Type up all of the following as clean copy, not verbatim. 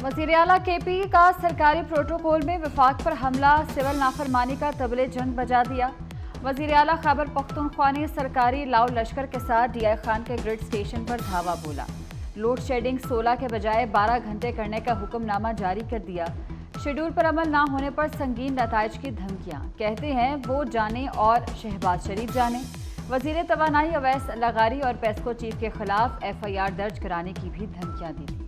वज़ीर आला KP का सरकारी प्रोटोकॉल में वफाक पर हमला, सिविल नाफरमानी का तबले जंग बजा दिया। वज़ीर आला खैबर पख्तूनख्वा ने सरकारी लाओ लश्कर के साथ DI खान के ग्रिड स्टेशन पर धावा बोला। लोड शेडिंग 16 के बजाय 12 घंटे करने का हुक्मनामा जारी कर दिया। शेड्यूल पर अमल ना होने पर संगीन नताइज की धमकियां, कहते हैं वो जाने और शहबाज शरीफ जाने। वज़ीर तवानाई अवैस लगारी और पेस्को चीफ के खिलाफ FIR दर्ज कराने की भी धमकियां दी थी।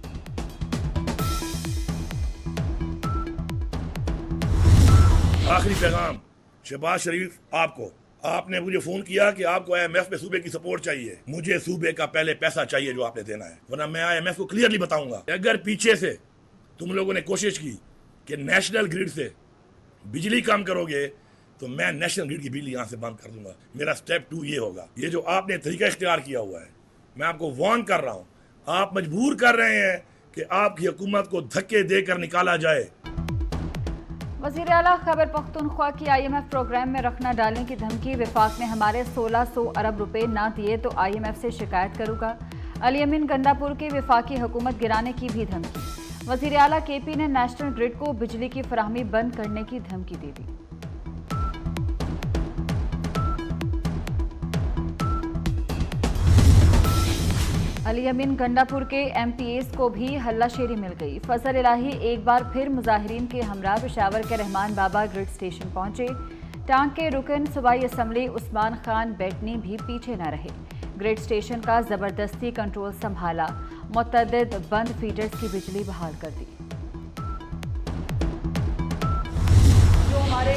आखिरी पैगाम शहबाज शरीफ आपको, आपने मुझे फोन किया कि आपको IMF में सूबे की सपोर्ट चाहिए। मुझे सूबे का पहले पैसा चाहिए जो आपने देना है, वरना मैं IMF को क्लियरली बताऊंगा अगर पीछे से तुम लोगों ने कोशिश की कि नेशनल ग्रिड से बिजली कम करोगे तो मैं नेशनल ग्रिड की बिजली यहाँ से बंद कर दूंगा। मेरा स्टेप 2 ये होगा। ये जो आपने तरीका इख्तियार किया हुआ है, मैं आपको वार्न कर रहा हूँ, आप मजबूर कर रहे हैं कि आपकी हुकूमत को धक्के देकर निकाला जाए। वज़ीर आला खैबर पख्तूनख्वा की IMF प्रोग्राम में रखना डालने की धमकी। वफाक ने हमारे 1600 अरब रुपए ना दिए तो IMF से शिकायत करूंगा। अली अमीन गंडापुर की वफाकी हुकूमत गिराने की भी धमकी। वज़ीर आला KP ने नेशनल ग्रिड को बिजली की फराहमी बंद करने की धमकी दे दी। अली अमीन गंडापुर के MPAs को भी हल्लाशेरी मिल गई। फजल इलाही एक बार फिर मुजाहिरीन के हमरा पेशावर के रहमान बाबा ग्रिड स्टेशन पहुंचे। टांग के रुकन सूबाई असम्बली उस्मान खान बेटनी भी पीछे न रहे। ग्रिड स्टेशन का जबरदस्ती कंट्रोल संभाला, मुतअद्दिद बंद फीडर्स की बिजली बहाल कर दी। जो हमारे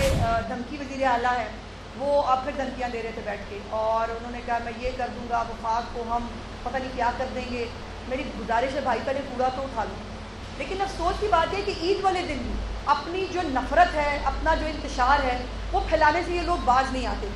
धमकी वज़ीर आला है वो अब फिर धमकियाँ दे रहे थे बैठ के, और उन्होंने कहा मैं ये कर दूंगा, वफाक को हम पता नहीं क्या कर देंगे। मेरी गुजारिश है भाई पहले कूड़ा तो उठा लूँ। लेकिन अफसोस की बात है कि ईद वाले दिन भी अपनी जो नफरत है, अपना जो इंतशार है, वो फैलाने से ये लोग बाज नहीं आते।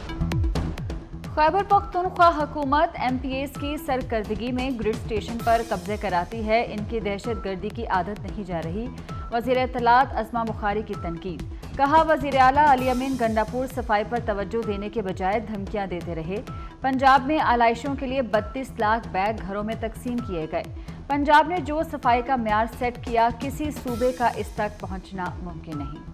खैबर पख्तूनख्वा हुकूमत MPAs की सरकर्दगी में ग्रिड स्टेशन पर कब्जे कराती है। इनकी दहशत गर्दी की आदत नहीं जा रही। वज़ीर इत्तलात अस्मा बुखारी की तनकीद। कहा वज़ीर आला अली अमीन गंडापुर सफाई पर तवज्जो देने के बजाय धमकियां देते रहे। पंजाब में आलाइशों के लिए 32 लाख बैग घरों में तकसीम किए गए। पंजाब ने जो सफाई का म्यार सेट किया, किसी सूबे का इस तक पहुंचना मुमकिन नहीं।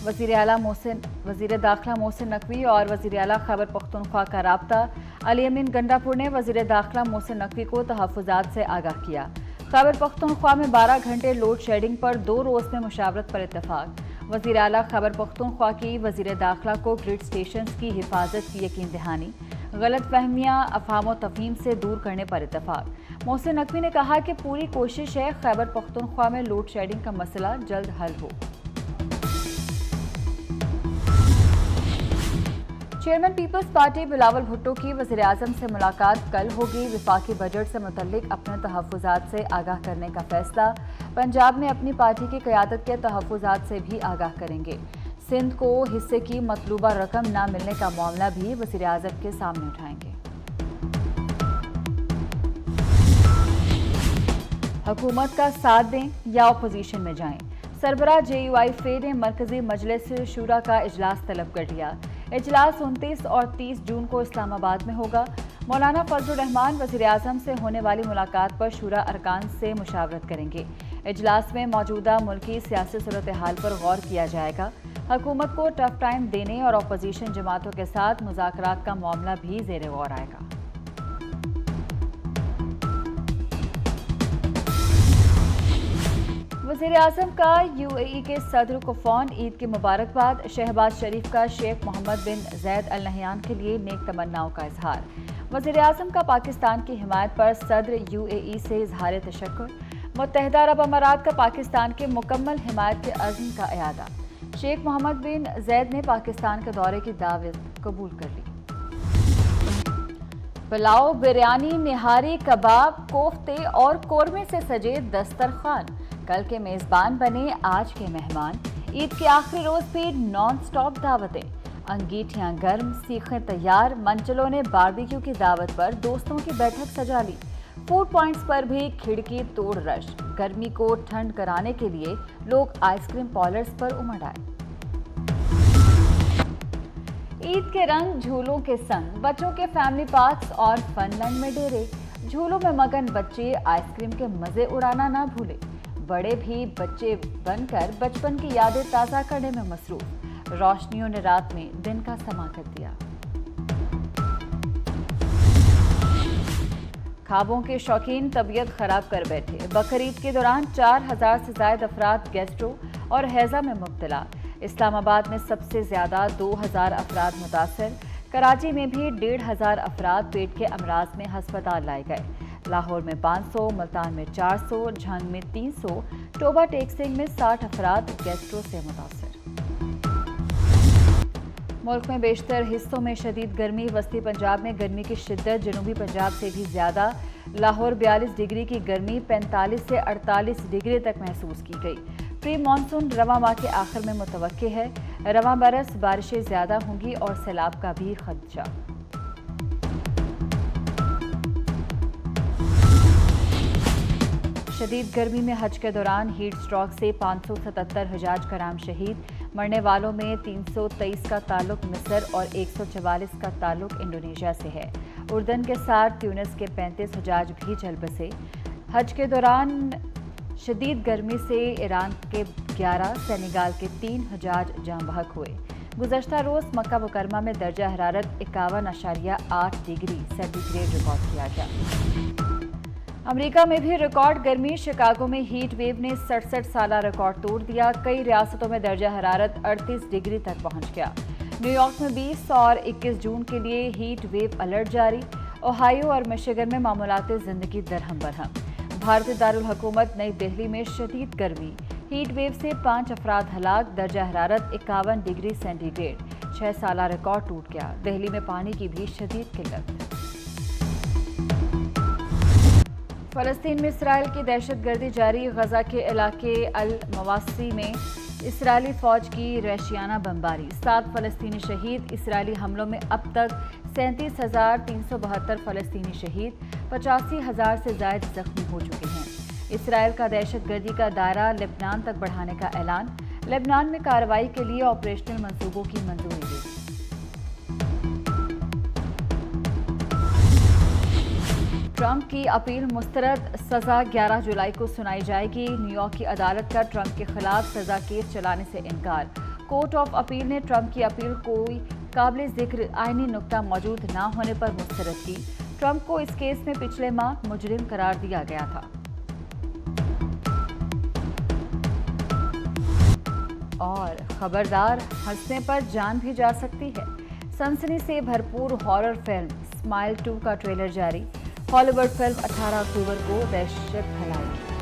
वज़ीर दाखिला मोहसिन नकवी और वज़ीर आला खैबर पख्तूनख्वा का राब्ता। अली अमीन गंडापुर ने वज़ीर दाखिला मोहसिन नकवी को तहफ़्फ़ुज़ात से आगाह किया। खैबर पख्तूनख्वा में 12 घंटे लोड शेडिंग पर 2 रोज़ में मुशावरत पर इत्तफाक। वज़ीर आला खैबर पख्तूनख्वा की वज़ीर दाखिला को ग्रिड स्टेशन की हिफाजत की यकीन दहानी, गलत फहमियाँ अफ़हाम व तफ़हीम से दूर करने पर इत्तफाक। मोहसिन नकवी ने कहा कि पूरी कोशिश है खैबर पख्तूनख्वा में लोड शेडिंग का मसला जल्द हल हो। चेयरमैन पीपल्स पार्टी बिलावल भुट्टो की वज़ीर आज़म से मुलाकात कल होगी। वफाकी बजट से मुतल्लिक अपने तहफ़्फ़ुज़ात से आगाह करने का फैसला। पंजाब में अपनी पार्टी की क़यादत के तहफ़्फ़ुज़ात से भी आगाह करेंगे। सिंध को हिस्से की मतलूबा रकम न मिलने का मामला भी वज़ीर आज़म के सामने उठाएंगे। हुकूमत का साथ दें या अपोजिशन में जाएं। सरबराह JUI फे ने मरकजी मजलिस शूरा का इजलास तलब कर लिया। इजलास 29 और 30 जून को इस्लामाबाद में होगा। मौलाना फजलुर रहमान वज़ीर आज़म से होने वाली मुलाकात पर शूरा अरकान से मुशावरत करेंगे। इजलास में मौजूदा मुल्की सियासी सूरत हाल पर गौर किया जाएगा। हुकूमत को टफ टाइम देने और अपोजिशन जमातों के साथ मुज़ाकरात का मामला भी ज़ेरे गौर आएगा। वज़ीर आज़म का UAE के सदर को फ़ौन ईद की मुबारकबाद। शहबाज शरीफ का शेख मोहम्मद बिन ज़ैद अल नहयान के लिए नेक तमन्नाओं का इजहार। वज़ीर आज़म का पाकिस्तान की हिमायत पर सदर UAE से इजहार तशक्कुर। मुत्तहिदा अरब अमारात का पाकिस्तान के मुकम्मल हिमायत के अज़्म का इयादा। शेख मोहम्मद बिन ज़ैद ने पाकिस्तान के दौरे की दावत कबूल कर ली। पुलाव, बिरयानी, निहारी, कबाब, कोफ्ते और कोरमे से सजे दस्तरखान। कल के मेज़बान बने आज के मेहमान। ईद के आखिरी रोज़ भी नॉन स्टॉप दावतें। अंगीठियाँ गर्म, सीखें तैयार। मंचलों ने बारबेक्यू की दावत पर दोस्तों की बैठक सजा ली। फूड पॉइंट्स पर भी खिड़की तोड़ रश। गर्मी को ठंड कराने के लिए लोग आइसक्रीम पार्लर्स पर उमड़ आए। عید کے رنگ جھولوں کے سنگ بچوں کے فیملی پارکس اور فن لینڈ میں ڈیرے. جھولوں میں مگن بچے آئس کریم کے مزے اڑانا نہ بھولے. بڑے بھی بچے بن کر بچپن کی یادیں تازہ کرنے میں مصروف. روشنیوں نے رات میں دن کا سما کر دیا. خوابوں کے شوقین طبیعت خراب کر بیٹھے. بقرعید کے دوران 4000 سے زائد افراد گیسٹرو اور ہیضہ میں مبتلا. اسلام آباد میں سب سے زیادہ 2000 افراد متاثر. کراچی میں بھی 1500 افراد پیٹ کے امراض میں ہسپتال لائے گئے. لاہور میں 500، ملتان میں 400، جھنگ میں 300، ٹوبہ ٹیک سنگھ میں 60 افراد گیسٹرو سے متاثر. ملک میں بیشتر حصوں میں شدید گرمی. وسطی پنجاب میں گرمی کی شدت جنوبی پنجاب سے بھی زیادہ. لاہور 42 ڈگری کی گرمی 45 سے 48 ڈگری تک محسوس کی گئی. پری مانسون رواں ماہ کے آخر میں متوقع ہے. رواں برس بارشیں زیادہ ہوں گی اور سیلاب کا بھی خدشہ. شدید گرمی میں حج کے دوران ہیٹ اسٹروک سے 577 حجاج کرام شہید. مرنے والوں میں 323 کا تعلق مصر اور 144 کا تعلق انڈونیشیا سے ہے. اردن کے ساتھ تیونس کے 35 حجاج بھی چل بسے. حج کے دوران شدید گرمی سے ایران کے 11، سینیگال کے 3 حجاج جاں بحق ہوئے. گزشتہ روز مکہ مکرمہ میں درجہ حرارت 51.8 ڈگری سینٹی گریڈ ریکارڈ کیا گیا. امریکہ میں بھی ریکارڈ گرمی. شکاگو میں ہیٹ ویو نے 67 سالہ ریکارڈ توڑ دیا. کئی ریاستوں میں درجہ حرارت 38 ڈگری تک پہنچ گیا. نیو یارک میں 20 اور 21 جون کے لیے ہیٹ ویو الرٹ جاری. اوہایو اور مشیگن میں معمولات زندگی درہم برہم. بھارتی دارالحکومت نئی دہلی میں شدید گرمی. ہیٹ ویو سے 5 افراد ہلاک. درجہ حرارت 51 ڈگری سینٹی گریڈ. 6 سالہ ریکارڈ ٹوٹ گیا. دہلی میں پانی کی بھی شدید قلت. فلسطین میں اسرائیل کی دہشت گردی جاری. غزہ کے علاقے المواسی میں اسرائیلی فوج کی وحشیانہ بمباری. 7 فلسطینی شہید. اسرائیلی حملوں میں اب تک 37,372 فلسطینی شہید. 85,000 سے زائد زخمی ہو چکے ہیں. اسرائیل کا دہشت گردی کا دائرہ لبنان تک بڑھانے کا اعلان. لبنان میں کارروائی کے لیے آپریشنل منصوبوں کی منظوری دی. ٹرمپ کی اپیل مسترد. سزا 11 جولائی کو سنائی جائے گی. نیو یارک کی عدالت کا ٹرمپ کے خلاف سزا کیس چلانے سے انکار. کورٹ آف اپیل نے ٹرمپ کی اپیل کوئی قابل ذکر آئینی نکتہ موجود نہ ہونے پر مسترد کی. ٹرمپ کو اس کیس میں پچھلے ماہ مجرم قرار دیا گیا تھا. اور خبردار، ہنسنے پر جان بھی جا سکتی ہے. سنسنی سے بھرپور ہارر فلم اسمائل 2 کا ٹریلر جاری. ہالی ووڈ فلم 18 اکتوبر کو دہشت پھیلائے گی.